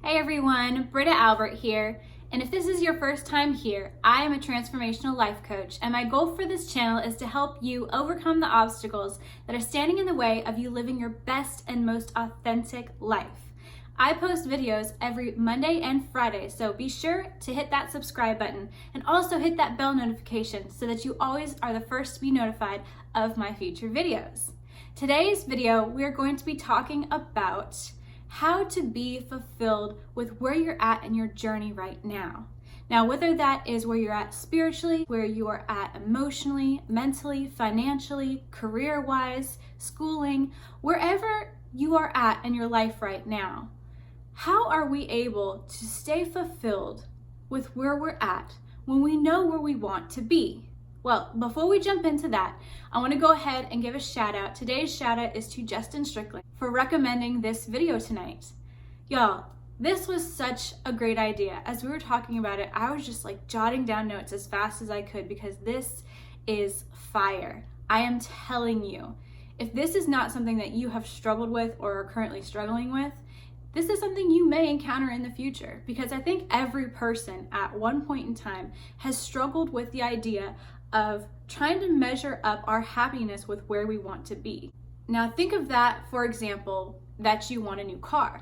Hey everyone, Britta Albert here, and if this is your first time here, I am a transformational life coach, and my goal for this channel is to help you overcome the obstacles that are standing in the way of you living your best and most authentic life. I post videos every Monday and Friday, so be sure to hit that subscribe button and also hit that bell notification so that you always are the first to be notified of my future videos. Today's video, we are going to be talking about how to be fulfilled with where you're at in your journey right now. Now, whether that is where you're at spiritually, where you are at emotionally, mentally, financially, career-wise, schooling, wherever you are at in your life right now, how are we able to stay fulfilled with where we're at when we know where we want to be? Well, before we jump into that, I want to go ahead and give a shout out. Today's shout out is to Justin Strickland for recommending this video tonight. Y'all, this was such a great idea. As we were talking about it, I was just like jotting down notes as fast as I could because this is fire. I am telling you, if this is not something that you have struggled with or are currently struggling with, this is something you may encounter in the future, because I think every person at one point in time has struggled with the idea of trying to measure up our happiness with where we want to be. Now think of that, for example, that you want a new car.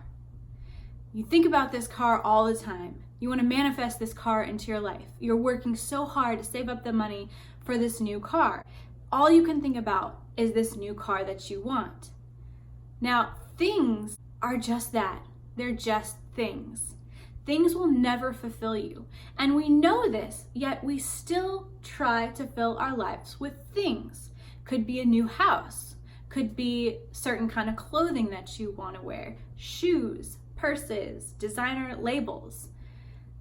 You think about this car all the time. You want to manifest this car into your life. You're working so hard to save up the money for this new car. All you can think about is this new car that you want. Now, things are just that. They're just things. Things will never fulfill you. And we know this, yet we still try to fill our lives with things. Could be a new house, could be certain kind of clothing that you want to wear, shoes, purses, designer labels.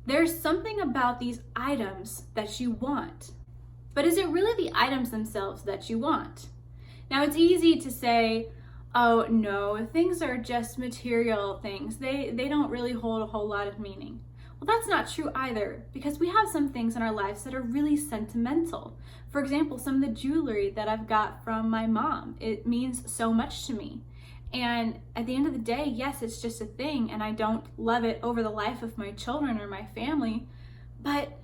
There's something about these items that you want. But is it really the items themselves that you want? Now, it's easy to say, oh no, things are just material things. They don't really hold a whole lot of meaning. Well, that's not true either, because we have some things in our lives that are really sentimental. For example, some of the jewelry that I've got from my mom, it means so much to me. And at the end of the day, yes, it's just a thing, and I don't love it over the life of my children or my family, but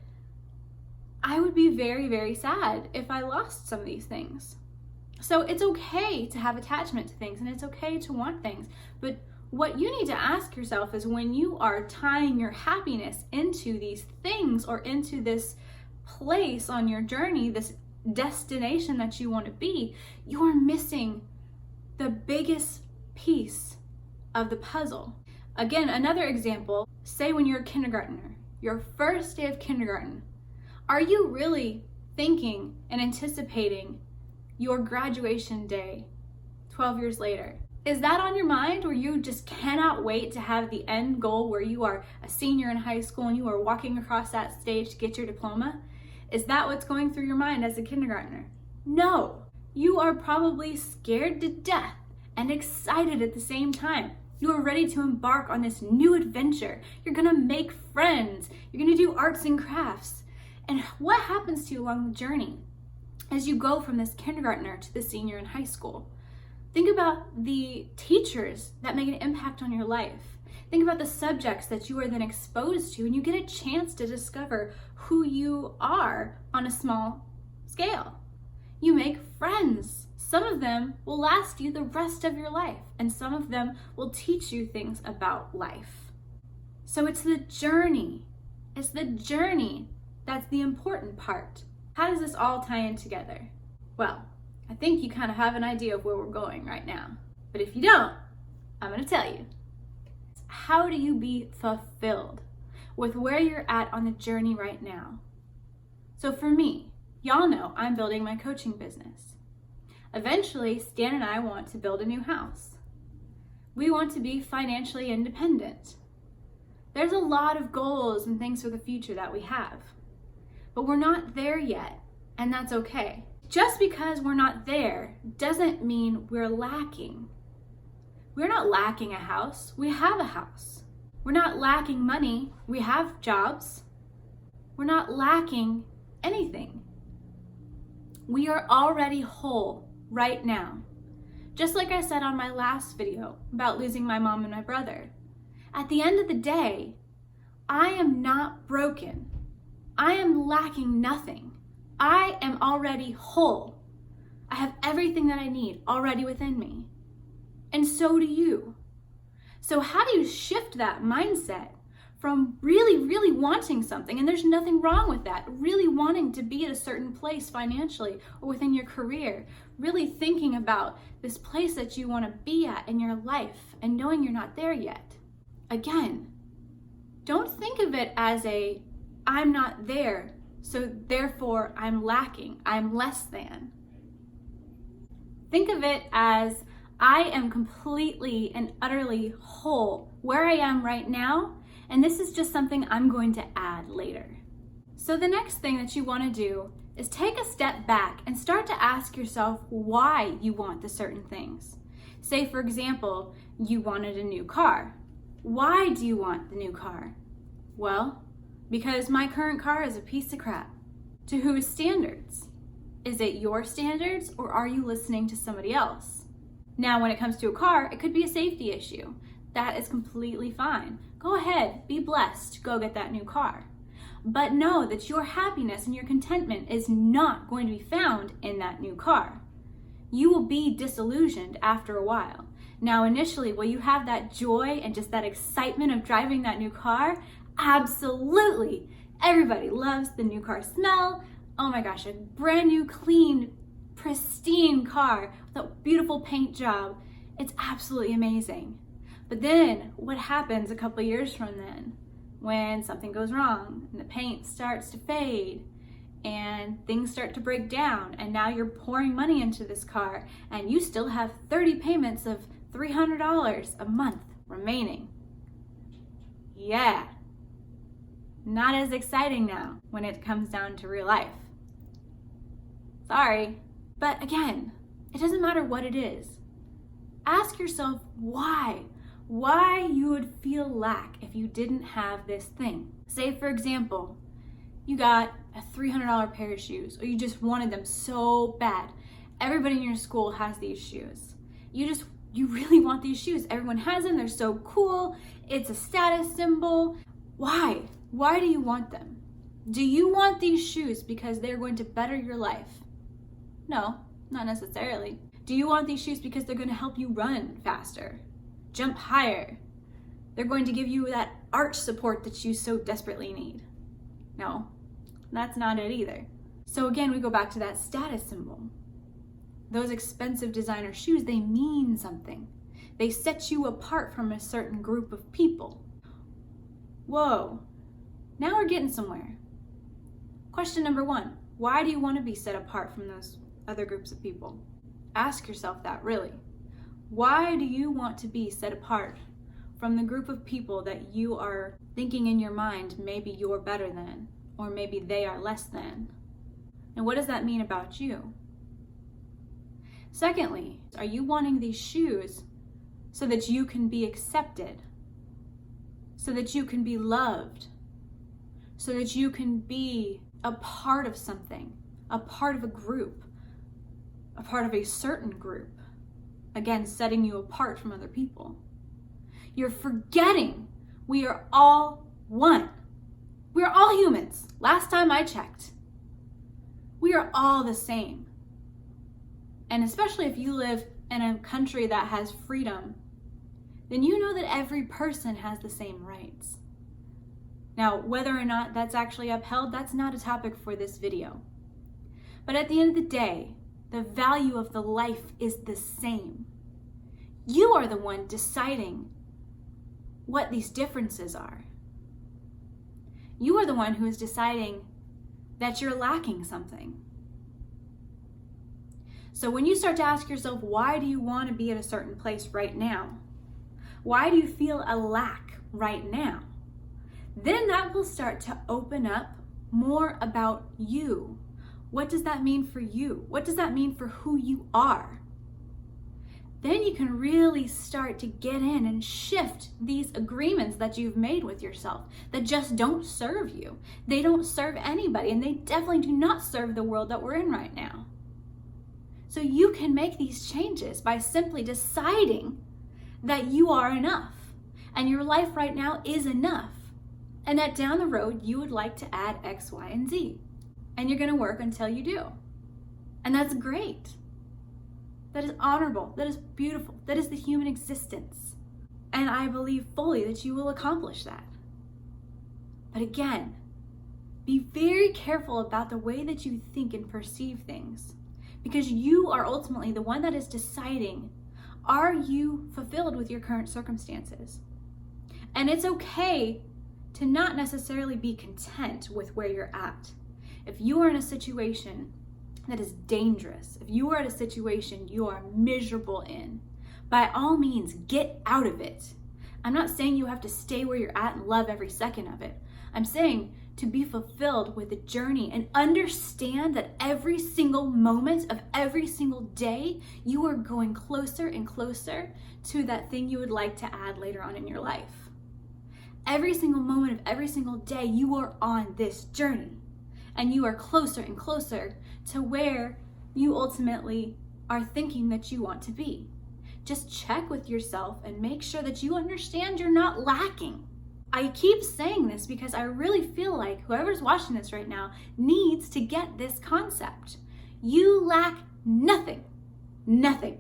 I would be very, very sad if I lost some of these things. So it's okay to have attachment to things, and it's okay to want things. But what you need to ask yourself is, when you are tying your happiness into these things or into this place on your journey, this destination that you want to be, you are missing the biggest piece of the puzzle. Again, another example, say when you're a kindergartner, your first day of kindergarten, are you really thinking and anticipating your graduation day 12 years later? Is that on your mind, or you just cannot wait to have the end goal where you are a senior in high school and you are walking across that stage to get your diploma? Is that what's going through your mind as a kindergartner? No, you are probably scared to death and excited at the same time. You are ready to embark on this new adventure. You're gonna make friends. You're gonna do arts and crafts. And what happens to you along the journey as you go from this kindergartner to the senior in high school? Think about the teachers that make an impact on your life. Think about the subjects that you are then exposed to, and you get a chance to discover who you are on a small scale. You make friends. Some of them will last you the rest of your life, and some of them will teach you things about life. So it's the journey. It's the journey that's the important part. How does this all tie in together? Well, I think you kind of have an idea of where we're going right now. But if you don't, I'm going to tell you. How do you be fulfilled with where you're at on the journey right now? So for me, y'all know I'm building my coaching business. Eventually, Stan and I want to build a new house. We want to be financially independent. There's a lot of goals and things for the future that we have. But we're not there yet, and that's okay. Just because we're not there doesn't mean we're lacking. We're not lacking a house, we have a house. We're not lacking money, we have jobs. We're not lacking anything. We are already whole right now. Just like I said on my last video about losing my mom and my brother. At the end of the day, I am not broken. I am lacking nothing. I am already whole. I have everything that I need already within me. And so do you. So how do you shift that mindset from really wanting something, and there's nothing wrong with that, really wanting to be at a certain place financially or within your career, really thinking about this place that you want to be at in your life and knowing you're not there yet. Again, don't think of it as I'm not there, so therefore I'm lacking, I'm less than. Think of it as I am completely and utterly whole where I am right now, and this is just something I'm going to add later. So the next thing that you want to do is take a step back and start to ask yourself why you want the certain things. Say, for example, you wanted a new car. Why do you want the new car? Well, because my current car is a piece of crap. To whose standards? Is it your standards, or are you listening to somebody else? Now, when it comes to a car, it could be a safety issue. That is completely fine. Go ahead, be blessed, go get that new car. But know that your happiness and your contentment is not going to be found in that new car. You will be disillusioned after a while. Now, initially, will you have that joy and just that excitement of driving that new car? Absolutely. Everybody loves the new car smell. Oh my gosh, a brand new, clean, pristine car with a beautiful paint job. It's absolutely amazing. But then what happens a couple years from then when something goes wrong and the paint starts to fade and things start to break down, and now you're pouring money into this car and you still have 30 payments of $300 a month remaining? Yeah, not as exciting now when it comes down to real life. Sorry. But again, it doesn't matter what it is. Ask yourself why you would feel lack if you didn't have this thing. Say, for example, you got a $300 pair of shoes, or you just wanted them so bad. Everybody in your school has these shoes. You really want these shoes. Everyone has them. They're so cool. It's a status symbol. Why? Why do you want them? Do you want these shoes because they're going to better your life? No, not necessarily. Do you want these shoes because they're going to help you run faster, jump higher? They're going to give you that arch support that you so desperately need? No, that's not it either. So again, we go back to that status symbol. Those expensive designer shoes, they mean something. They set you apart from a certain group of people. Whoa, now we're getting somewhere. Question number 1, why do you want to be set apart from those other groups of people? Ask yourself that, really. Why do you want to be set apart from the group of people that you are thinking in your mind maybe you're better than, or maybe they are less than? And what does that mean about you? Secondly, are you wanting these shoes so that you can be accepted, so that you can be loved, so that you can be a part of something, a part of a group, a part of a certain group, again, setting you apart from other people? You're forgetting we are all one. We are all humans. Last time I checked, we are all the same. And especially if you live in a country that has freedom, then you know that every person has the same rights. Now, whether or not that's actually upheld, that's not a topic for this video. But at the end of the day, the value of the life is the same. You are the one deciding what these differences are. You are the one who is deciding that you're lacking something. So when you start to ask yourself, why do you want to be at a certain place right now? Why do you feel a lack right now? Then that will start to open up more about you. What does that mean for you? What does that mean for who you are? Then you can really start to get in and shift these agreements that you've made with yourself that just don't serve you. They don't serve anybody, and they definitely do not serve the world that we're in right now. So you can make these changes by simply deciding that you are enough and your life right now is enough, and that down the road you would like to add X, Y, and Z, and you're going to work until you do. And that's great. That is honorable. That is beautiful. That is the human existence. And I believe fully that you will accomplish that. But again, be very careful about the way that you think and perceive things, because you are ultimately the one that is deciding, are you fulfilled with your current circumstances? And it's okay to not necessarily be content with where you're at. If you are in a situation that is dangerous, if you are in a situation you are miserable in, by all means, get out of it. I'm not saying you have to stay where you're at and love every second of it. I'm saying to be fulfilled with the journey and understand that every single moment of every single day, you are going closer and closer to that thing you would like to add later on in your life. Every single moment of every single day, you are on this journey, and you are closer and closer to where you ultimately are thinking that you want to be. Just check with yourself and make sure that you understand you're not lacking. I keep saying this because I really feel like whoever's watching this right now needs to get this concept. You lack nothing, nothing.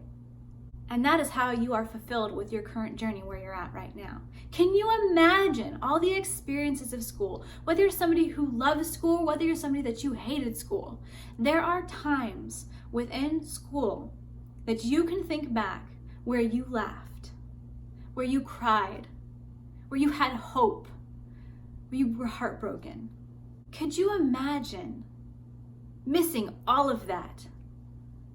And that is how you are fulfilled with your current journey where you're at right now. Can you imagine all the experiences of school, whether you're somebody who loves school, whether you're somebody that you hated school? There are times within school that you can think back where you laughed, where you cried, where you had hope, where you were heartbroken. Could you imagine missing all of that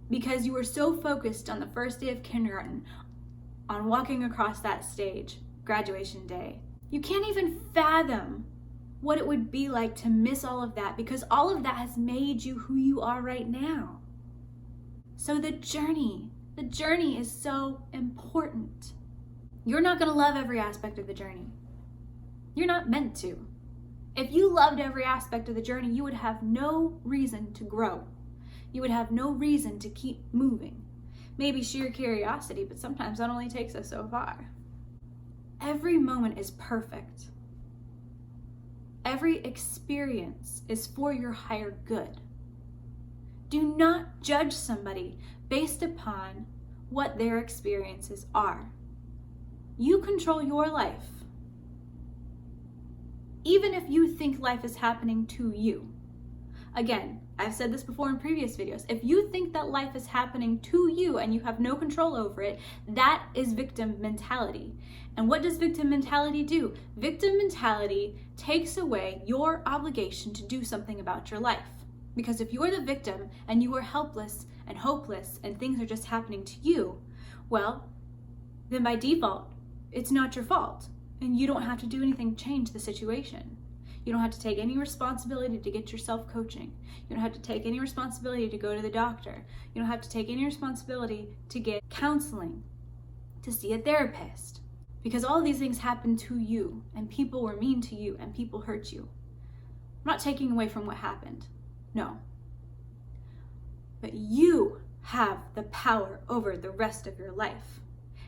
because you were so focused on the first day of kindergarten, on walking across that stage, graduation day? You can't even fathom what it would be like to miss all of that, because all of that has made you who you are right now. So the journey is so important. You're not going to love every aspect of the journey. You're not meant to. If you loved every aspect of the journey, you would have no reason to grow. You would have no reason to keep moving. Maybe sheer curiosity, but sometimes that only takes us so far. Every moment is perfect. Every experience is for your higher good. Do not judge somebody based upon what their experiences are. You control your life. Even if you think life is happening to you. Again, I've said this before in previous videos. If you think that life is happening to you and you have no control over it, that is victim mentality. And what does victim mentality do? Victim mentality takes away your obligation to do something about your life. Because if you're the victim and you are helpless and hopeless and things are just happening to you, well, then by default, it's not your fault, and you don't have to do anything to change the situation. You don't have to take any responsibility to get yourself coaching. You don't have to take any responsibility to go to the doctor. You don't have to take any responsibility to get counseling, to see a therapist, because all of these things happen to you, and people were mean to you, and people hurt you. I'm not taking away from what happened, no. But you have the power over the rest of your life.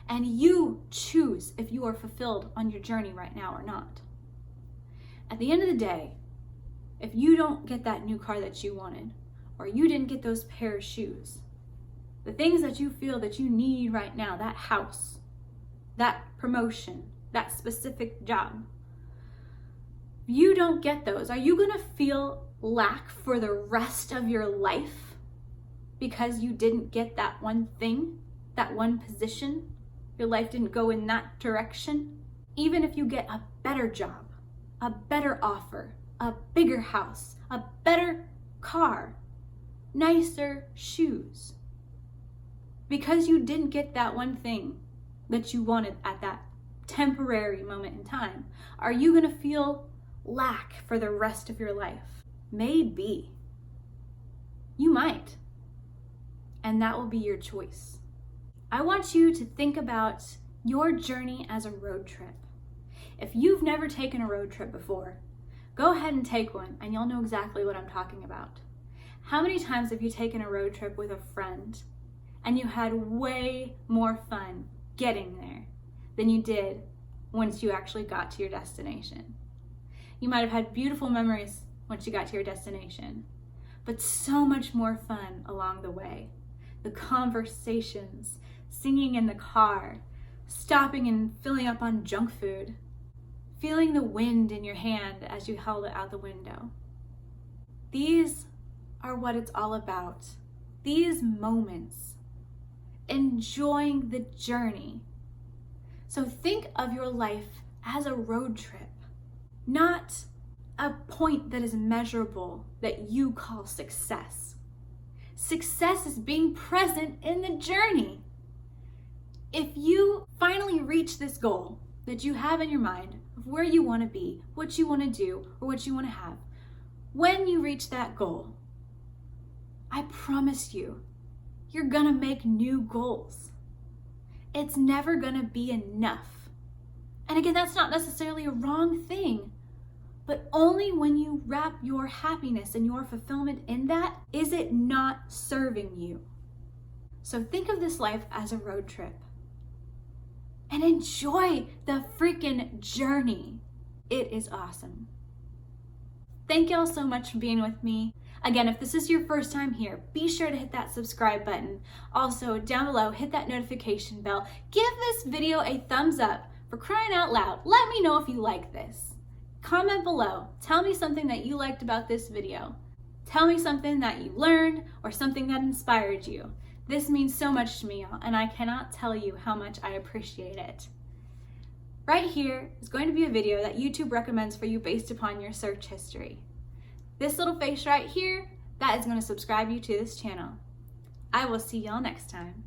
And you choose if you are fulfilled on your journey right now or not. At the end of the day, if you don't get that new car that you wanted, or you didn't get those pair of shoes, the things that you feel that you need right now, that house, that promotion, that specific job, if you don't get those, are you gonna feel lack for the rest of your life because you didn't get that one thing, that one position? Your life didn't go in that direction? Even if you get a better job, a better offer, a bigger house, a better car, nicer shoes, because you didn't get that one thing that you wanted at that temporary moment in time, are you gonna feel lack for the rest of your life? Maybe. You might. And that will be your choice. I want you to think about your journey as a road trip. If you've never taken a road trip before, go ahead and take one and you'll know exactly what I'm talking about. How many times have you taken a road trip with a friend and you had way more fun getting there than you did once you actually got to your destination. You might have had beautiful memories once you got to your destination, but so much more fun along the way. The conversations, singing in the car, stopping and filling up on junk food, feeling the wind in your hand as you held it out the window. These are what it's all about. These moments, enjoying the journey. So think of your life as a road trip, not a point that is measurable that you call success. Success is being present in the journey. If you finally reach this goal that you have in your mind of where you want to be, what you want to do, or what you want to have, when you reach that goal, I promise you, you're gonna make new goals. It's never gonna be enough. And again, that's not necessarily a wrong thing, but only when you wrap your happiness and your fulfillment in that is it not serving you. So think of this life as a road trip and enjoy the freaking journey. It is awesome. Thank y'all so much for being with me. Again, if this is your first time here, be sure to hit that subscribe button. Also, down below, hit that notification bell. Give this video a thumbs up. For crying out loud, let me know if you like this. Comment below. Tell me something that you liked about this video. Tell me something that you learned or something that inspired you. This means so much to me, y'all, and I cannot tell you how much I appreciate it. Right here is going to be a video that YouTube recommends for you based upon your search history. This little face right here, that is going to subscribe you to this channel. I will see y'all next time.